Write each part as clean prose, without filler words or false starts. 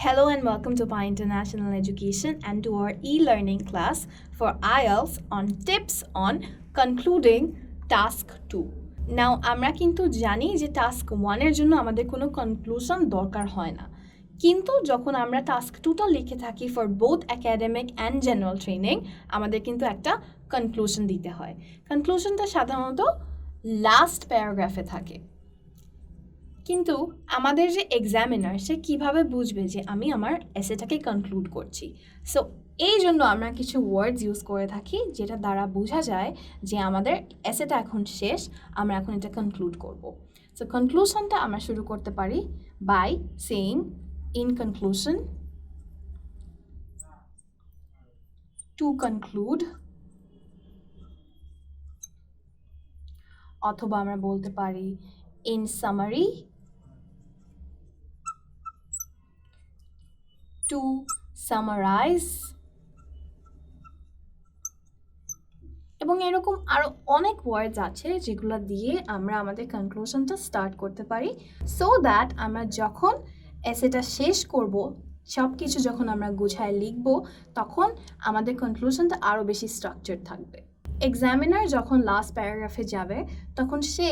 Hello and welcome to Pi International Education and to our e-learning class for IELTS on tips on concluding task 2. Now আমরা কিন্তু জানি যে task 1 এর জন্য আমাদের কোনো কনক্লুশন দরকার হয় না, কিন্তু যখন আমরা টাস্ক 2টা লিখে থাকি for both academic and general training আমাদের কিন্তু একটা কনক্লুশন দিতে হয়। কনক্লুশনটা সাধারণত লাস্ট প্যারাগ্রাফে থাকে, কিন্তু আমাদের যে এক্সামিনার সে কীভাবে বুঝবে যে আমি আমার এসেটাকে কনক্লুড করছি। সো এই জন্য আমরা কিছু ওয়ার্ডস ইউজ করে থাকি যেটা দ্বারা বোঝা যায় যে আমাদের এসেটা এখন শেষ, আমরা এখন এটা কনক্লুড করব। সো কনক্লুশনটা আমরা শুরু করতে পারি by saying in conclusion, to conclude, অথবা আমরা বলতে পারি ইন সামারি, to summarize, এবং এরকম আরও অনেক ওয়ার্ডস আছে যেগুলো দিয়ে আমরা আমাদের কনক্লুশনটা স্টার্ট করতে পারি, সো দ্যাট আমরা যখন এসেটা শেষ করব, সব কিছু যখন আমরা গুছায় লিখব, তখন আমাদের কনক্লুশনটা আরও বেশি স্ট্রাকচার থাকবে। এক্সামিনার যখন লাস্ট প্যারাগ্রাফে যাবে তখন সে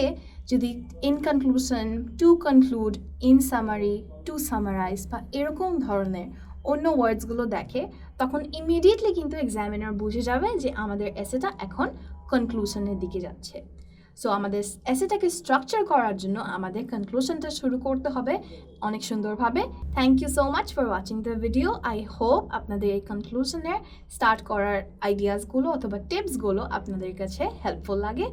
যদি in conclusion, to conclude, in summary, to summarise বা এরকম ধরনের অন্য ওয়ার্ডসগুলো দেখে, তখন ইমিডিয়েটলি কিন্তু এক্সামিনার বুঝে যাবে যে আমাদের এসেটা এখন কনক্লুশনের দিকে যাচ্ছে। সো আমাদের এসেটাকে স্ট্রাকচার করার জন্য আমাদের কনক্লুশনটা শুরু করতে হবে অনেক সুন্দরভাবে। Thank you so much for watching the video. I hope আপনাদের এই কনক্লুশনের স্টার্ট করার আইডিয়াসগুলো অথবা টিপসগুলো আপনাদের কাছে হেল্পফুল লাগে,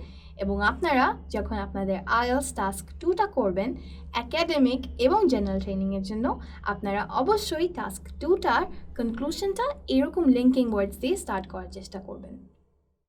এবং আপনারা যখন আপনাদের IELTS টাস্ক 2টা করবেন একাডেমিক এবং জেনারেল ট্রেনিংয়ের জন্য, আপনারা অবশ্যই টাস্ক 2টার কনক্লুশনটা এরকম লিঙ্কিং ওয়ার্ডস দিয়ে স্টার্ট করার চেষ্টা করবেন।